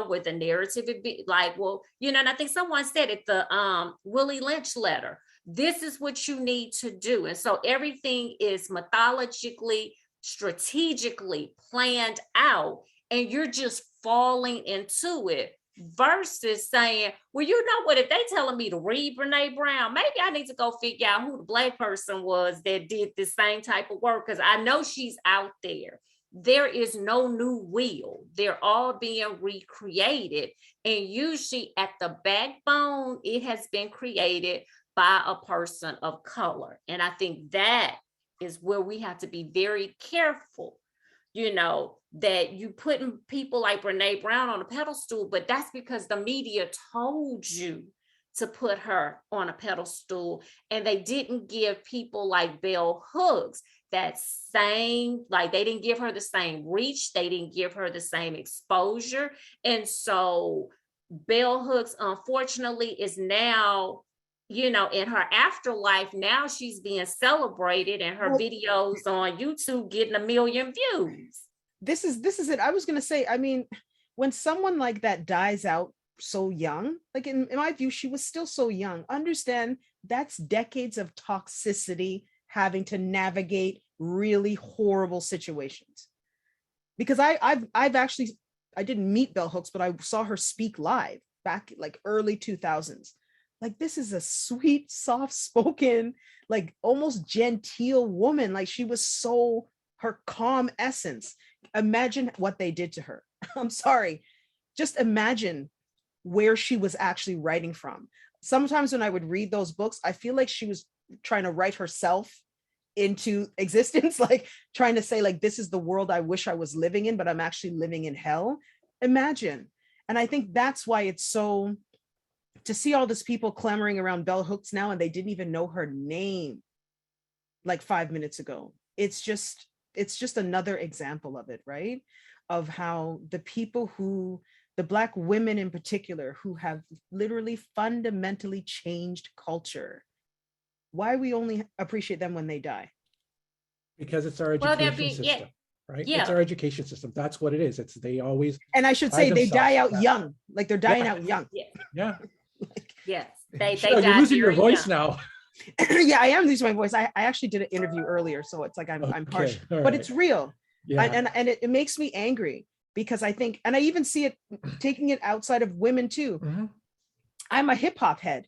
with the narrative, it be like, well, and I think someone said it, the Willie Lynch letter, this is what you need to do. And so everything is methodologically, strategically planned out, and you're just falling into it. Versus saying, well, what, if they telling me to read Brene Brown, maybe I need to go figure out who the Black person was that did the same type of work, because I know she's out there. There is no new wheel. They're all being recreated. And usually at the backbone, it has been created by a person of color. And I think that is where we have to be very careful, that you putting people like Brene Brown on a pedestal, but that's because the media told you to put her on a pedestal, and they didn't give people like Bell Hooks that same, like, they didn't give her the same reach, they didn't give her the same exposure. And so Bell Hooks, unfortunately, is now, in her afterlife. Now she's being celebrated, and her videos on YouTube getting 1 million views. This is it. I was going to say, I mean, when someone like that dies out so young, like in my view, she was still so young. Understand that's decades of toxicity, having to navigate really horrible situations. Because I didn't meet Bell Hooks, but I saw her speak live back like early 2000s. Like, this is a sweet, soft-spoken, like almost genteel woman. Like, she was so, her calm essence. Imagine what they did to her. I'm sorry. Just imagine where she was actually writing from. Sometimes when I would read those books, I feel like she was trying to write herself into existence, like trying to say, like, this is the world I wish I was living in, but I'm actually living in hell. Imagine. And I think that's why it's so, to see all these people clamoring around Bell Hooks now, and they didn't even know her name like 5 minutes ago. It's just another example of it, right? Of how the people the Black women in particular, who have literally fundamentally changed culture, why we only appreciate them when they die? Because it's our education system, right? Yeah. It's our education system. That's what it is. They always. And I should say they die out young, like they're dying out young. Yeah. Yes. They You're losing your voice young. now. Yeah, I am losing my voice. I actually did an interview earlier, so it's like I'm harsh, but it's real. Yeah. And it makes me angry, because I think, and I even see it taking it outside of women too. Mm-hmm. I'm a hip hop head.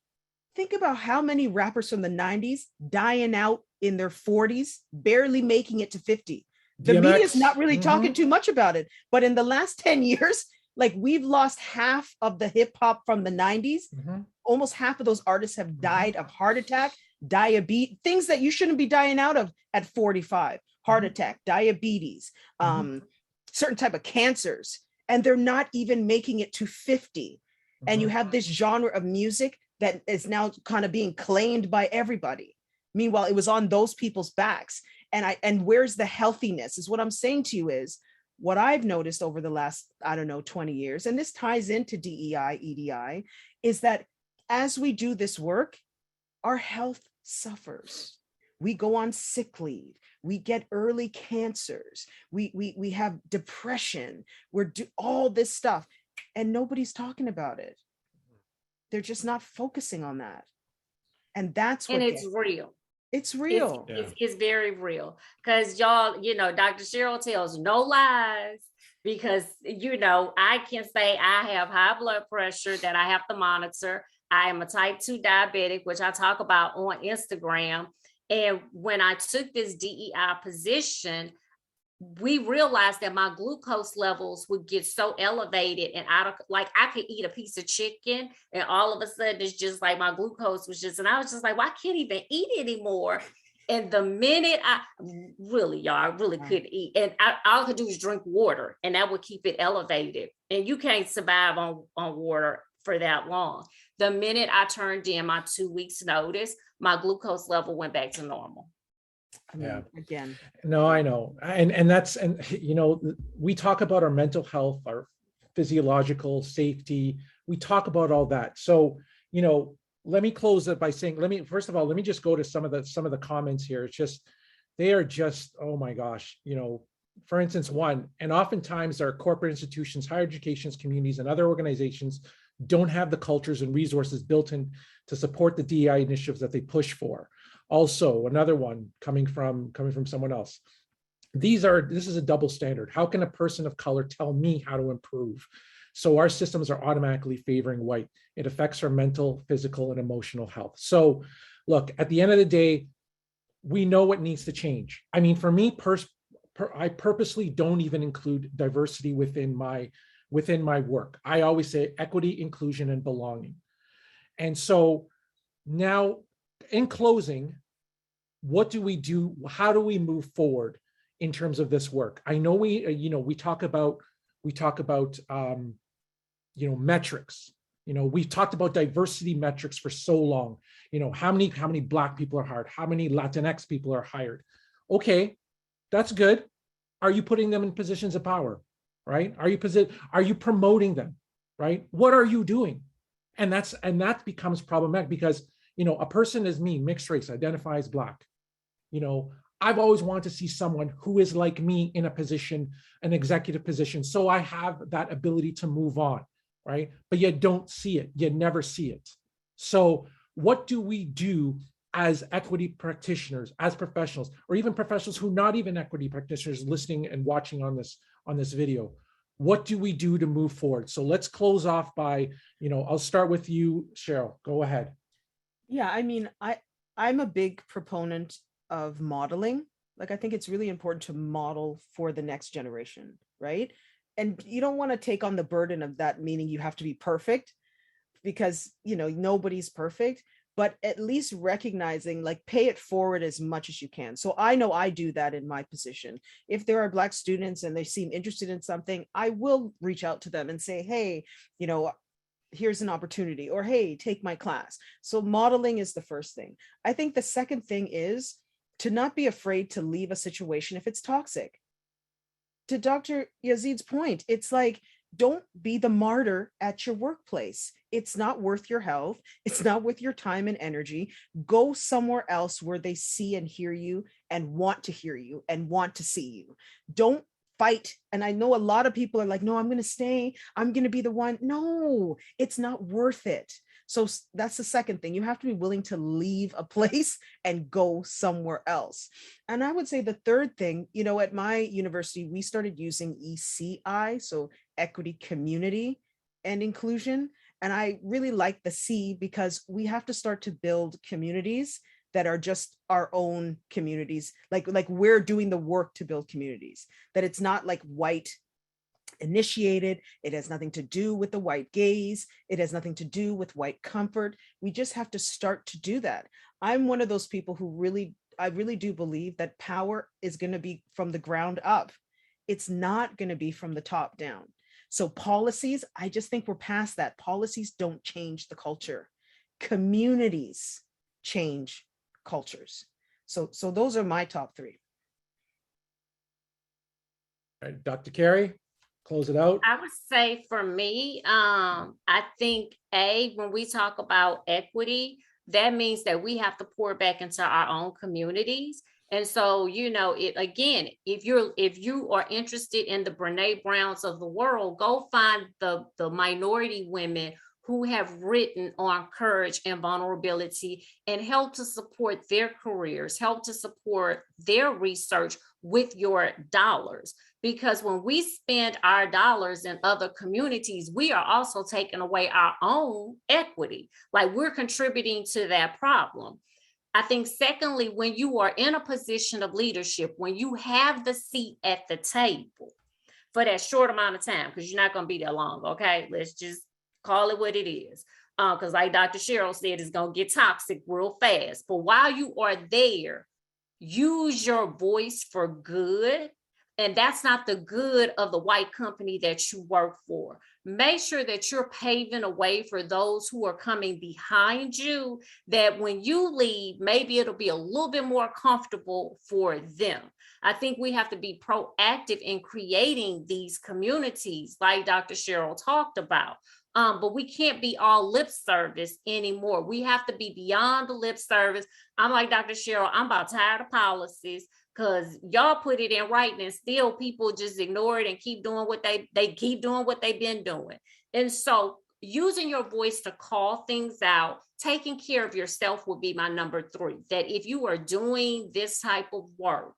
Think about how many rappers from the 90s dying out in their 40s, barely making it to 50. The DMX, media's not really talking too much about it, but in the last 10 years, like, we've lost half of the hip hop from the 90s. Mm-hmm. Almost half of those artists have died of heart attack, diabetes, things that you shouldn't be dying out of at 45, heart attack, diabetes, certain type of cancers, and they're not even making it to 50. And you have this genre of music that is now kind of being claimed by everybody. Meanwhile, it was on those people's backs. And where's the healthiness is what I'm saying to you is what I've noticed over the last, I don't know, 20 years, and this ties into DEI, EDI, is that as we do this work, our health suffers. We go on sick leave. We get early cancers. We have depression. We're all this stuff, and nobody's talking about it. They're just not focusing on that. And that's what it's real. It's real. It's very real. Because y'all, Dr. Cheryl tells no lies, because, I can say I have high blood pressure that I have to monitor. I am a type 2 diabetic, which I talk about on Instagram. And when I took this DEI position, we realized that my glucose levels would get so elevated, and I could eat a piece of chicken and all of a sudden it's just like my glucose was just, and I was just like, well, I can't even eat anymore. And the minute I really couldn't eat, and all I could do was drink water, and that would keep it elevated. And you can't survive on water for that long. The minute I turned in my 2 weeks notice, my glucose level went back to normal. Again. No, I know. And we talk about our mental health, our physiological safety. We talk about all that. So, let me close it by saying, let me just go to some of the comments here. It's just, they are just, oh my gosh, for instance, one, and oftentimes our corporate institutions, higher educations, communities, and other organizations don't have the cultures and resources built in to support the DEI initiatives that they push for. Also, another one coming from someone else. This is a double standard. How can a person of color tell me how to improve? So our systems are automatically favoring white. It affects our mental, physical, and emotional health. So look, at the end of the day, we know what needs to change. I mean, for me, I purposely don't even include diversity within my work. I always say equity, inclusion, and belonging. And so now, in closing, what do we do? How do we move forward in terms of this work? I know we talk about metrics. We've talked about diversity metrics for so long. How many Black people are hired? How many Latinx people are hired? Okay, that's good. Are you putting them in positions of power? Right? Are you promoting them? Right? What are you doing? And that becomes problematic because a person is me, mixed race, identifies Black. I've always wanted to see someone who is like me in a position, an executive position, so I have that ability to move on, right? But you don't see it, you never see it. So what do we do as equity practitioners, as professionals, or even professionals who are not even equity practitioners listening and watching on this video? What do we do to move forward? So let's close off by, I'll start with you, Cheryl. Go ahead. Yeah, I mean, I'm a big proponent of modeling. Like, I think it's really important to model for the next generation, right? And you don't want to take on the burden of that, meaning you have to be perfect, because, nobody's perfect, but at least recognizing, like, pay it forward as much as you can. So I know I do that in my position. If there are Black students and they seem interested in something, I will reach out to them and say, hey, here's an opportunity, or hey, take my class. So modeling is the first thing. I think the second thing is to not be afraid to leave a situation if it's toxic. To Dr. Yazeed's point, it's like, don't be the martyr at your workplace. It's not worth your health. It's not worth your time and energy. Go somewhere else where they see and hear you and want to hear you and want to see you. Don't fight. And I know a lot of people are like, no, I'm going to stay. I'm going to be the one. No, it's not worth it. So that's the second thing. You have to be willing to leave a place and go somewhere else. And I would say the third thing, at my university, we started using ECI, so equity, community, and inclusion. And I really like the C because we have to start to build communities that are just our own communities. Like we're doing the work to build communities, that it's not like white initiated. It has nothing to do with the white gaze. It has nothing to do with white comfort. We just have to start to do that. I'm one of those people who I really do believe that power is going to be from the ground up. It's not going to be from the top down. So policies, I just think we're past that. Policies don't change the culture. communities change cultures. So those are my top three. All right, Dr. Carey, close it out. I would say for me, I think when we talk about equity, that means that we have to pour back into our own communities. And so, again, if you are interested in the Brene Browns of the world, go find the minority women who have written on courage and vulnerability and help to support their careers, help to support their research with your dollars. Because when we spend our dollars in other communities, we are also taking away our own equity. Like, we're contributing to that problem. I think secondly, when you are in a position of leadership, when you have the seat at the table for that short amount of time, because you're not going to be there long, okay? Let's just call it what it is. Because like Dr. Cheryl said, it's going to get toxic real fast. But while you are there, use your voice for good. And that's not the good of the white company that you work for. Make sure that you're paving a way for those who are coming behind you, that when you leave, maybe it'll be a little bit more comfortable for them. I think we have to be proactive in creating these communities like Dr. Cheryl talked about. But we can't be all lip service anymore. We have to be beyond the lip service. I'm like Dr. Cheryl, I'm about tired of policies, because y'all put it in writing and still people just ignore it and keep doing what they keep doing what they've been doing. And so using your voice to call things out, taking care of yourself would be my number 3. That if you are doing this type of work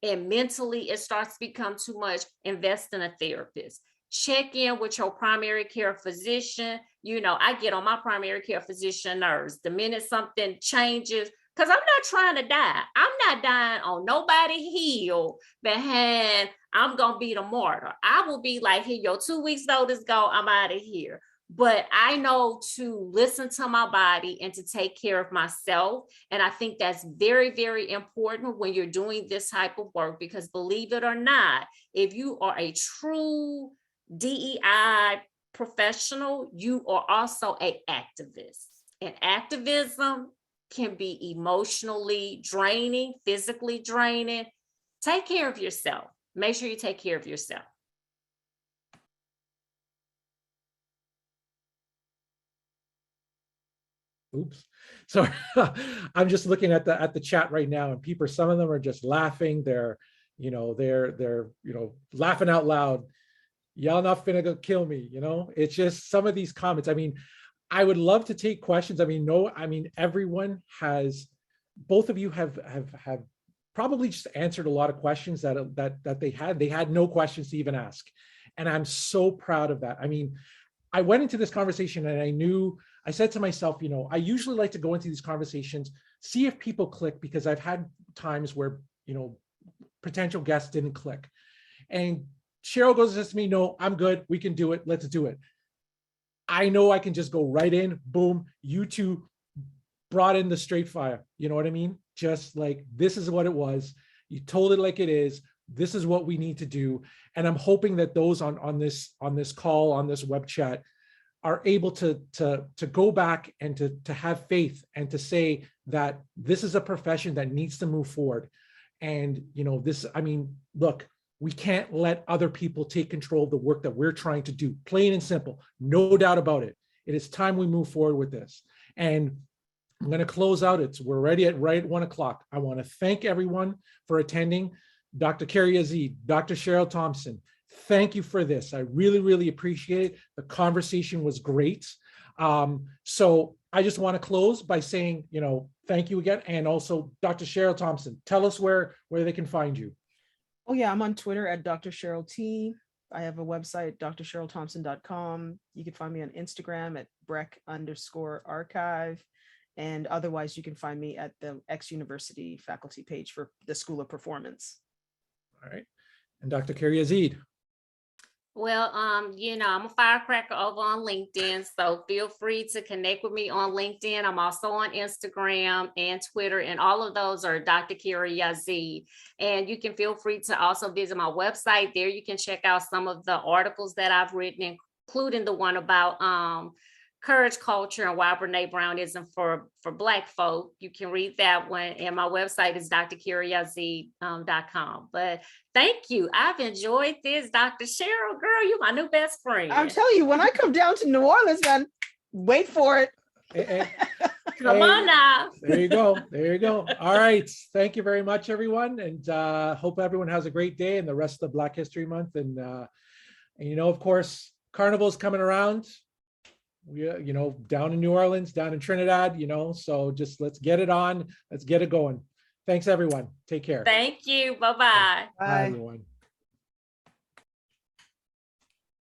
and mentally it starts to become too much, invest in a therapist. Check in with your primary care physician. I get on my primary care physician nerves the minute something changes, because I'm not trying to die. I'm not dying on nobody's heel behind I'm going to be the martyr. I will be like, here, your 2 weeks notice, go, I'm out of here. But I know to listen to my body and to take care of myself. And I think that's very, very important when you're doing this type of work, because believe it or not, if you are a true DEI professional, you are also an activist. And activism can be emotionally draining, physically draining. Take care of yourself. Make sure you take care of yourself. Oops. Sorry. I'm just looking at the chat right now, and people, some of them are just laughing. They're laughing out loud. Y'all not finna go kill me. It's just some of these comments. I mean, I would love to take questions. Everyone has, both of you have probably just answered a lot of questions that they had. They had no questions to even ask. And I'm so proud of that. I mean, I went into this conversation and I said to myself, I usually like to go into these conversations, see if people click, because I've had times where, potential guests didn't click. And Cheryl goes and says to me, no, I'm good. We can do it. Let's do it. I know I can just go right in, boom, you two brought in the straight fire. You know what I mean? Just like, this is what it was. You told it like it is. This is what we need to do. And I'm hoping that those on this call, on this web chat, are able to go back and to have faith and to say that this is a profession that needs to move forward. And, look, we can't let other people take control of the work that we're trying to do, plain and simple, no doubt about it. It is time we move forward with this. And I'm going to close out. We're ready at right at 1 o'clock. I want to thank everyone for attending. Dr. Carey Yazeed, Dr. Cheryl Thompson, thank you for this. I really, really appreciate it. The conversation was great. So I just want to close by saying, thank you again. And also, Dr. Cheryl Thompson, tell us where they can find you. Oh yeah, I'm on Twitter at Dr. Cheryl T. I have a website, drcherylthompson.com. You can find me on Instagram at Breck_archive. And otherwise, you can find me at the X-University faculty page for the School of Performance. All right. And Dr. Carey Yazeed. Well, I'm a firecracker over on LinkedIn, so feel free to connect with me on LinkedIn. I'm also on Instagram and Twitter, and all of those are Dr. Carey Yazeed. And you can feel free to also visit my website. There you can check out some of the articles that I've written, including the one about Courage Culture and Why Brene Brown Isn't for Black Folk. You can read that one. And my website is drcareyyazeed.com. But thank you. I've enjoyed this. Dr. Cheryl, girl, you're my new best friend. I'm telling you, when I come down to New Orleans, man, wait for it. Come on now. There you go. There you go. All right. Thank you very much, everyone. And hope everyone has a great day and the rest of Black History Month. And of course, Carnival's coming around. We, down in New Orleans, down in Trinidad, so just let's get it on. Let's get it going. Thanks, everyone. Take care. Thank you. Bye-bye. Bye, everyone.